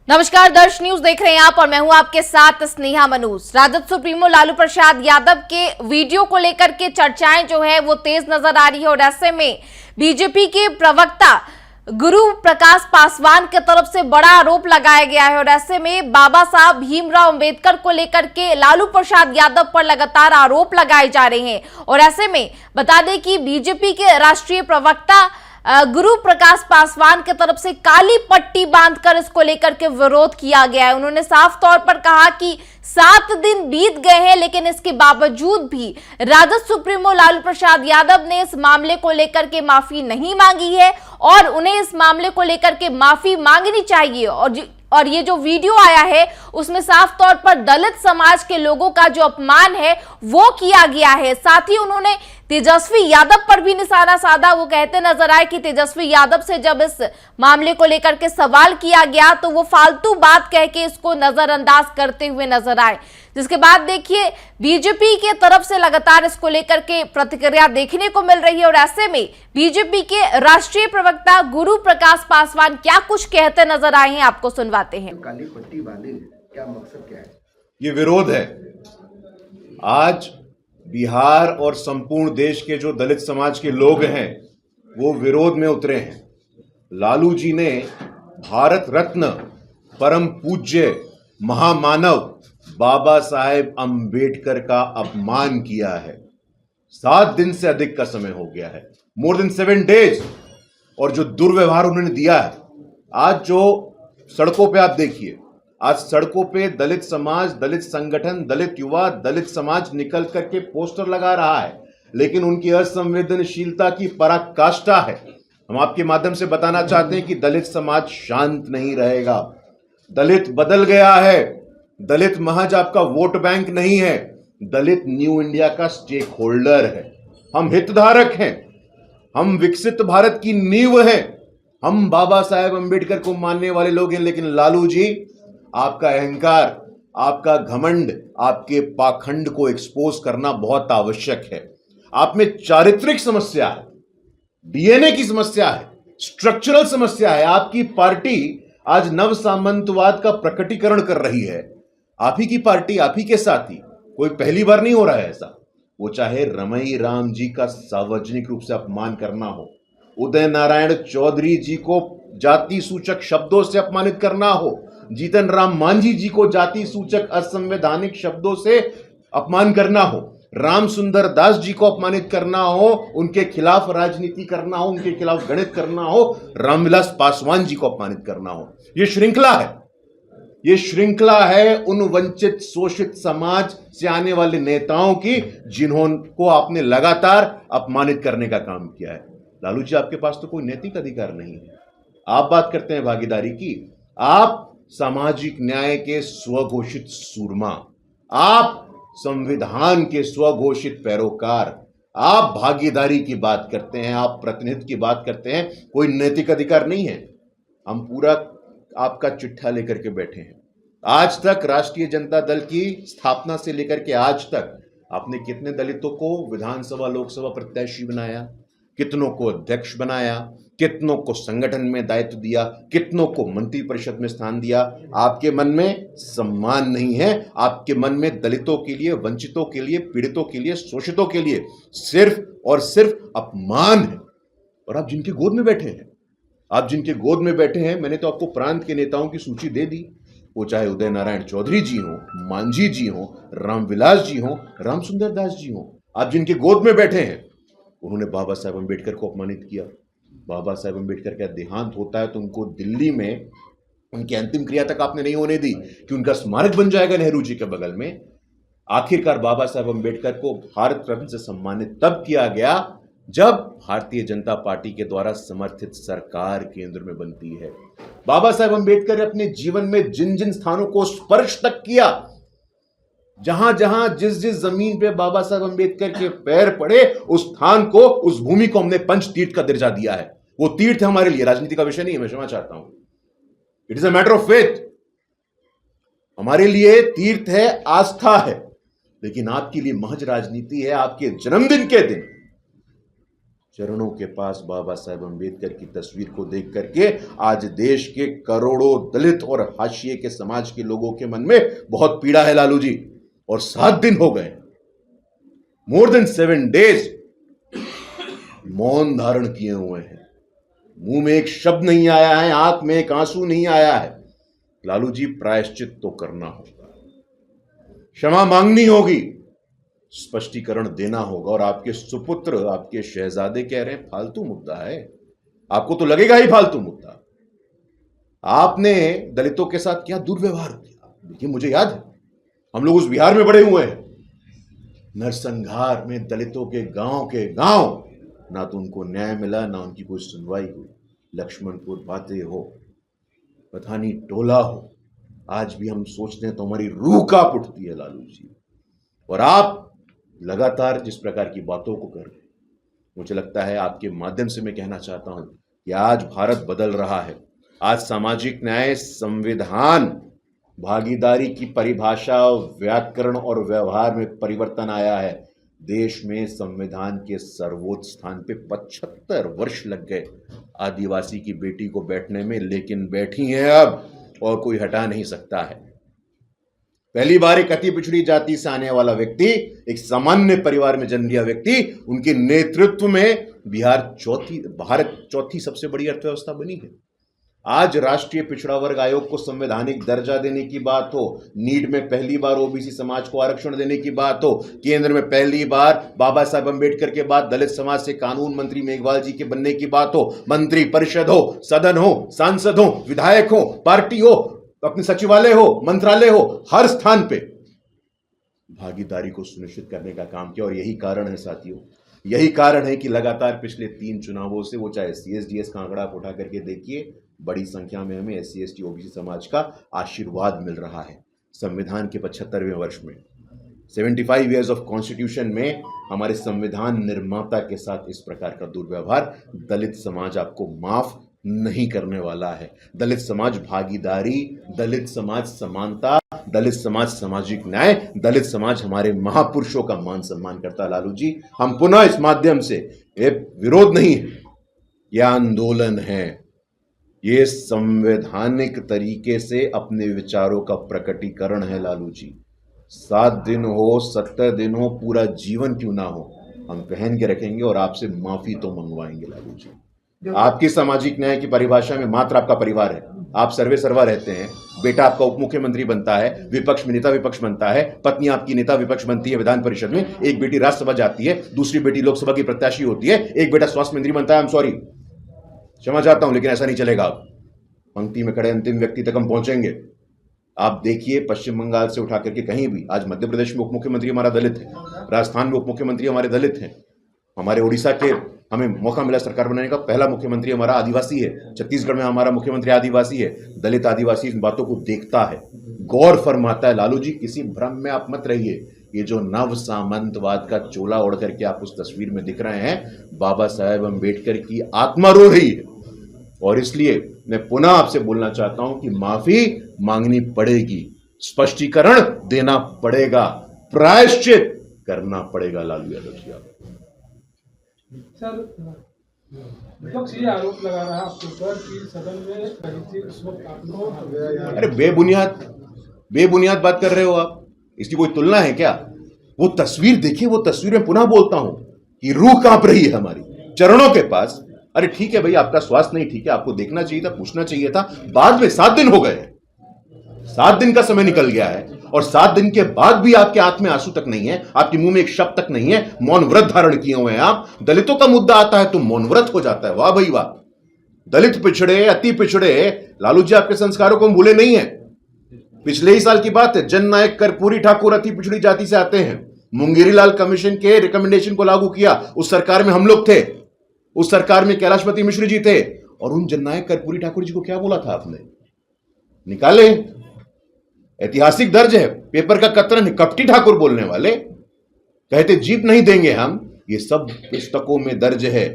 नमस्कार, दर्श न्यूज देख रहे हैं आप और मैं हूं आपके साथ स्नेहा मनूज। राजद सुप्रीमो लालू प्रसाद यादव के वीडियो को लेकर के चर्चाएं जो है वो तेज नजर आ रही है और ऐसे में बीजेपी के प्रवक्ता गुरु प्रकाश पासवान की तरफ से बड़ा आरोप लगाया गया है और ऐसे में बाबा साहब भीमराव अंबेडकर को लेकर के लालू प्रसाद यादव पर लगातार आरोप लगाए जा रहे हैं। और ऐसे में बता दें कि बीजेपी के राष्ट्रीय प्रवक्ता गुरु प्रकाश पासवान की तरफ से काली पट्टी बांधकर इसको लेकर के विरोध किया गया है। उन्होंने साफ तौर पर कहा कि 7 दिन बीत गए हैं लेकिन इसके बावजूद भी राजद सुप्रीमो लालू प्रसाद यादव ने इस मामले को लेकर के माफी नहीं मांगी है और उन्हें इस मामले को लेकर के माफी मांगनी चाहिए। और ये जो वीडियो आया है उसमें साफ तौर पर दलित समाज के लोगों का जो अपमान है वो किया गया है। साथ ही उन्होंने तेजस्वी यादव पर भी निशाना साधा। वो कहते नजर आए कि तेजस्वी यादव से जब इस मामले को लेकर के सवाल किया गया तो वो फालतू बात कह के इसको नजरअंदाज करते हुए नजर आए, जिसके बाद देखिए बीजेपी के तरफ से लगातार इसको लेकर के प्रतिक्रिया देखने को मिल रही है। और ऐसे में बीजेपी के राष्ट्रीय प्रवक्ता गुरु प्रकाश पासवान क्या कुछ कहते नजर आए हैं, आपको सुनवाते हैं। काली पट्टी बांधी, क्या मकसद क्या है? ये विरोध है। आज बिहार और संपूर्ण देश के जो दलित समाज के लोग हैं वो विरोध में उतरे हैं। लालू जी ने भारत रत्न परम पूज्य महामानव बाबा साहेब अंबेडकर का अपमान किया है। 7 दिन से अधिक का समय हो गया है, मोर देन 7 डेज। और जो दुर्व्यवहार उन्होंने दिया है, आज जो सड़कों पे आप देखिए, आज सड़कों पे दलित समाज, दलित संगठन, दलित युवा, दलित समाज निकल करके पोस्टर लगा रहा है, लेकिन उनकी असंवेदनशीलता की पराकाष्ठा है। हम आपके माध्यम से बताना चाहते हैं कि दलित समाज शांत नहीं रहेगा। दलित बदल गया है। दलित महज आपका वोट बैंक नहीं है, दलित न्यू इंडिया का स्टेक होल्डर है। हम हितधारक हैं, हम विकसित भारत की नींव हैं, हम बाबा साहेब अंबेडकर को मानने वाले लोग हैं। लेकिन लालू जी, आपका अहंकार, आपका घमंड, आपके पाखंड को एक्सपोज करना बहुत आवश्यक है। आप में चारित्रिक समस्या है, डीएनए की समस्या है, स्ट्रक्चरल समस्या है। आपकी पार्टी आज नव सामंतवाद का प्रकटीकरण कर रही है। आप ही की पार्टी, आप ही के साथी, कोई पहली बार नहीं हो रहा है ऐसा। वो चाहे रमई राम जी का सार्वजनिक रूप से अपमान करना हो, उदय नारायण चौधरी जी को जाति सूचक शब्दों से अपमानित करना हो, जीतन राम मांझी जी को जाति सूचक असंवैधानिक शब्दों से अपमान करना हो, राम सुंदर दास जी को अपमानित करना हो, उनके खिलाफ राजनीति करना हो, उनके खिलाफ गणित करना हो, रामविलास पासवान जी को अपमानित करना हो, ये श्रृंखला है। ये श्रृंखला है उन वंचित शोषित समाज से आने वाले नेताओं की, जिन्होंने आपने लगातार अपमानित करने का काम किया है। लालू जी, आपके पास तो कोई नैतिक अधिकार नहीं है। आप बात करते हैं भागीदारी की, आप सामाजिक न्याय के स्वघोषित सूरमा, आप संविधान के स्वघोषित पैरोकार, आप भागीदारी की बात करते हैं, आप प्रतिनिधित्व की बात करते हैं, कोई नैतिक अधिकार नहीं है। हम पूरा आपका चिट्ठा लेकर के बैठे हैं। आज तक राष्ट्रीय जनता दल की स्थापना से लेकर के आज तक आपने कितने दलितों को विधानसभा लोकसभा प्रत्याशी बनाया, कितनों को अध्यक्ष बनाया, कितनों को संगठन में दायित्व दिया, कितनों को मंत्रिपरिषद में स्थान दिया। आपके मन में सम्मान नहीं है, आपके मन में दलितों के लिए, वंचितों के लिए, पीड़ितों के लिए, शोषितों के लिए सिर्फ और सिर्फ अपमान है। और आप जिनके गोद में बैठे हैं, आप जिनके गोद में बैठे हैं, मैंने तो आपको प्रांत के नेताओं की सूची दे दी। वो चाहे उदय नारायण चौधरी जी हो, मांझी जी हो, रामविलास जी हो, राम सुंदर दास जी हो, आप जिनके गोद में बैठे हैं, उन्होंने बाबा साहेब अंबेडकर को अपमानित किया। बाबा साहेब अंबेडकर का देहांत होता है तो उनको दिल्ली में उनकी अंतिम क्रिया तक आपने नहीं होने दी कि उनका स्मारक बन जाएगा नेहरू जी के बगल में। आखिरकार बाबा साहेब अंबेडकर को भारत रत्न से सम्मानित तब किया गया जब भारतीय जनता पार्टी के द्वारा समर्थित सरकार केंद्र में बनती है। बाबा साहेब अंबेडकर ने अपने जीवन में जिन जिन स्थानों को स्पर्श तक किया, जहां जहां जिस जिस जमीन पे बाबा साहेब अंबेडकर के पैर पड़े, उस स्थान को, उस भूमि को हमने पंच तीर्थ का दर्जा दिया है। वो तीर्थ है हमारे लिए, राजनीति का विषय नहीं है, मैं क्षमा चाहता हूं। It is a matter of faith. हमारे लिए तीर्थ है, आस्था है, लेकिन आपके लिए महज राजनीति है। आपके जन्मदिन के दिन चरणों के पास बाबा साहेब अम्बेडकर की तस्वीर को देख करके आज देश के करोड़ों दलित और हाशिए के समाज के लोगों के मन में बहुत पीड़ा है लालू जी। और 7 दिन हो गए, मोर देन 7 days मौन धारण किए हुए हैं। मुंह में एक शब्द नहीं आया है, आंख में एक आंसू नहीं आया है। लालू जी, प्रायश्चित तो करना होगा, क्षमा मांगनी होगी, स्पष्टीकरण देना होगा। और आपके सुपुत्र, आपके शहजादे कह रहे हैं फालतू मुद्दा है। आपको तो लगेगा ही फालतू मुद्दा। आपने दलितों के साथ क्या दुर्व्यवहार किया, देखिए मुझे याद है, हम लोग उस बिहार में बड़े हुए हैं। नरसंहार में दलितों के गांव ना तो उनको न्याय मिला, ना उनकी कोई सुनवाई हुई। लक्ष्मणपुर बातें हो, पठानी टोला हो, आज भी हम सोचते हैं तो हमारी रूह कांप उठती है लालू जी। और आप लगातार जिस प्रकार की बातों को कर रहे हैं, मुझे लगता है आपके माध्यम से मैं कहना चाहता हूं कि आज भारत बदल रहा है। आज सामाजिक न्याय, संविधान, भागीदारी की परिभाषा, व्याकरण और व्यवहार में परिवर्तन आया है। देश में संविधान के सर्वोच्च स्थान पे 75 वर्ष लग गए आदिवासी की बेटी को बैठने में, लेकिन बैठी हैं अब और कोई हटा नहीं सकता है। पहली बार एक अति पिछड़ी जाति से आने वाला व्यक्ति, एक सामान्य परिवार में जन्म लिया व्यक्ति, उनके नेतृत्व में भारत चौथी सबसे बड़ी अर्थव्यवस्था बनी है। आज राष्ट्रीय पिछड़ा वर्ग आयोग को संवैधानिक दर्जा देने की बात हो, नीट में पहली बार ओबीसी समाज को आरक्षण देने की बात हो, केंद्र में पहली बार बाबा साहेब अम्बेडकर के बाद दलित समाज से कानून मंत्री मेघवाल जी के बनने की बात हो, मंत्री परिषद हो, सदन हो, सांसद हो, विधायक हो, पार्टी हो, अपने सचिवालय हो, मंत्रालय हो, हर स्थान पे भागीदारी को सुनिश्चित करने का काम किया। और यही कारण है साथियों, यही कारण है कि लगातार पिछले 3 चुनावों से, वो चाहे CSDS का आंकड़ा आप उठा करके देखिए, बड़ी संख्या में हमें SC ST OBC समाज का आशीर्वाद मिल रहा है। संविधान के 75वें वर्ष में, 75 years ऑफ कॉन्स्टिट्यूशन में हमारे संविधान निर्माता के साथ इस प्रकार का दुर्व्यवहार दलित समाज आपको माफ नहीं करने वाला है। दलित समाज भागीदारी, दलित समाज समानता, दलित समाज सामाजिक न्याय, दलित समाज हमारे महापुरुषों का मान सम्मान करता है। लालू जी, हम पुनः इस माध्यम से, ये विरोध नहीं है, यह आंदोलन है, ये संवैधानिक तरीके से अपने विचारों का प्रकटीकरण है। लालू जी, 7 दिन हो, 70 दिन हो, पूरा जीवन क्यों ना हो, हम पहन के रखेंगे और आपसे माफी तो मंगवाएंगे। लालू जी, आपकी सामाजिक न्याय की परिभाषा में मात्र आपका परिवार है, आप सर्वे सर्वा रहते हैं, बेटा आपका उप मुख्यमंत्री बनता है, विपक्ष में नेता विपक्ष बनता है, पत्नी आपकी नेता विपक्ष बनती है विधान परिषद में, एक बेटी राज्यसभा जाती है, दूसरी बेटी लोकसभा की प्रत्याशी होती है, एक बेटा स्वास्थ्य मंत्री बनता है। I'm sorry, क्षमा चाहता हूं, लेकिन ऐसा नहीं चलेगा। आप पंक्ति में खड़े अंतिम व्यक्ति तक हम पहुंचेंगे। आप देखिए, पश्चिम बंगाल से उठा करके कहीं भी, आज मध्य प्रदेश में उप मुख्यमंत्री हमारा दलित है, राजस्थान में उप मुख्यमंत्री हमारे दलित हैं, हमारे उड़ीसा के, हमें मौका मिला सरकार बनाने का, पहला मुख्यमंत्री हमारा आदिवासी है, छत्तीसगढ़ में हमारा मुख्यमंत्री आदिवासी है। दलित आदिवासी इन बातों को देखता है, गौर फरमाता है। लालू जी, किसी भ्रम में आप मत रहिए। ये जो नव सामंतवाद का चोला ओढ़ करके आप उस तस्वीर में दिख रहे हैं, बाबा साहेब अम्बेडकर की आत्मा रो रही है। और इसलिए मैं पुनः आपसे बोलना चाहता हूं कि माफी मांगनी पड़ेगी, स्पष्टीकरण देना पड़ेगा, प्रायश्चित करना पड़ेगा। लालू यादव जी, आप सर, विपक्ष ये आरोप लगा रहा है आपके ऊपर कि सदन में कहीं थी उस वक्त आप लोग, अरे बेबुनियाद बात कर रहे हो आप, इसकी कोई तुलना है क्या? वो तस्वीर देखिए, वो तस्वीर में पुनः बोलता हूं कि रूह कांप रही है हमारी चरणों के पास। अरे ठीक है भाई, आपका स्वास्थ्य नहीं ठीक है, आपको देखना चाहिए था, पूछना चाहिए था। बाद में 7 दिन हो गए, 7 दिन का समय निकल गया है, और 7 दिन के बाद भी आपके आंख में आंसू तक नहीं है, आपके मुंह में एक शब्द तक नहीं है, मौन व्रत धारण किए हुए हैं आप। दलितों का मुद्दा आता है तो मौन व्रत हो जाता है। वाह भाई वाह, दलित पिछड़े, अति पिछड़े। लालू जी, आपके संस्कारों को हम भूले नहीं है। पिछले ही साल की बात है, जननायक कर्पूरी ठाकुर अति पिछड़ी जाति से आते हैं, मुंगेरी लाल कमीशन के रिकमेंडेशन को लागू किया। उस सरकार में हम लोग थे, उस सरकार में कैलाशपति मिश्र जी थे, और उन जननायक कर्पूरी ठाकुर जी को क्या बोला था आपने? निकाले, ऐतिहासिक दर्ज है, पेपर का कतरन है, कपटी ठाकुर बोलने वाले कहते जीत नहीं देंगे हम, ये सब पुस्तकों में दर्ज है।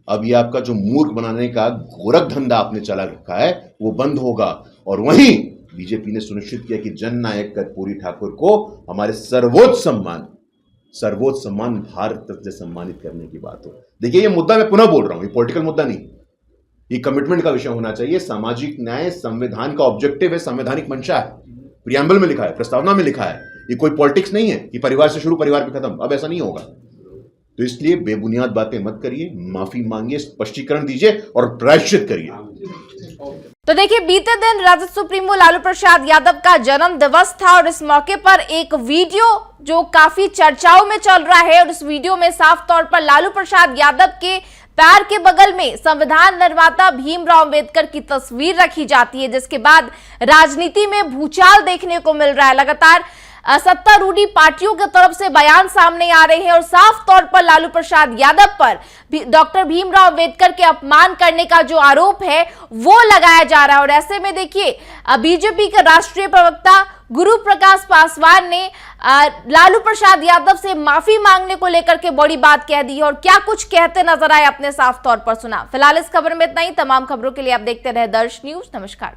अब ये आपका जो मूर्ख बनाने का गोरख धंधा आपने चला रखा है वो बंद होगा। और वहीं बीजेपी ने सुनिश्चित किया कि जननायक कर्पूरी ठाकुर को हमारे सर्वोच्च सम्मान सर्वोच्च सम्मान भारत रत्न से सम्मानित करने की बात हो। देखिए, ये मुद्दा मैं पुनः बोल रहा हूं, ये पॉलिटिकल मुद्दा नहीं, ये कमिटमेंट का विषय होना चाहिए। सामाजिक न्याय संविधान का ऑब्जेक्टिव है, संवैधानिक मंशा है, प्रियम्बल में लिखा है, प्रस्तावना में लिखा है। ये कोई पॉलिटिक्स नहीं है कि परिवार से शुरू परिवार पे खत्म, अब ऐसा नहीं होगा। तो इसलिए बेबुनियाद बातें मत करिए, माफी मांगिए, स्पष्टीकरण दीजिए और प्रायश्चित करिए। तो देखिए, बीते दिन राजद सुप्रीमो लालू प्रसाद यादव का जन्म दिवस था और इस मौके पर एक वीडियो जो काफी चर्चाओं में चल रहा है और इस वीडियो में साफ तौर पर लालू प्रसाद यादव के पैर के बगल में संविधान निर्माता भीमराव अंबेडकर की तस्वीर रखी जाती है, जिसके बाद राजनीति में भूचाल देखने को मिल रहा है। लगातार सत्तारूढ़ी पार्टियों की तरफ से बयान सामने आ रहे हैं और साफ तौर पर लालू प्रसाद यादव पर डॉक्टर भीमराव अंबेडकर के अपमान करने का जो आरोप है वो लगाया जा रहा है। और ऐसे में देखिए, बीजेपी के राष्ट्रीय प्रवक्ता गुरु प्रकाश पासवान ने लालू प्रसाद यादव से माफी मांगने को लेकर के बड़ी बात कह दी है और क्या कुछ कहते नजर आए अपने साफ तौर पर सुना। फिलहाल इस खबर में इतना ही। तमाम खबरों के लिए आप देखते रहे दर्श न्यूज। नमस्कार।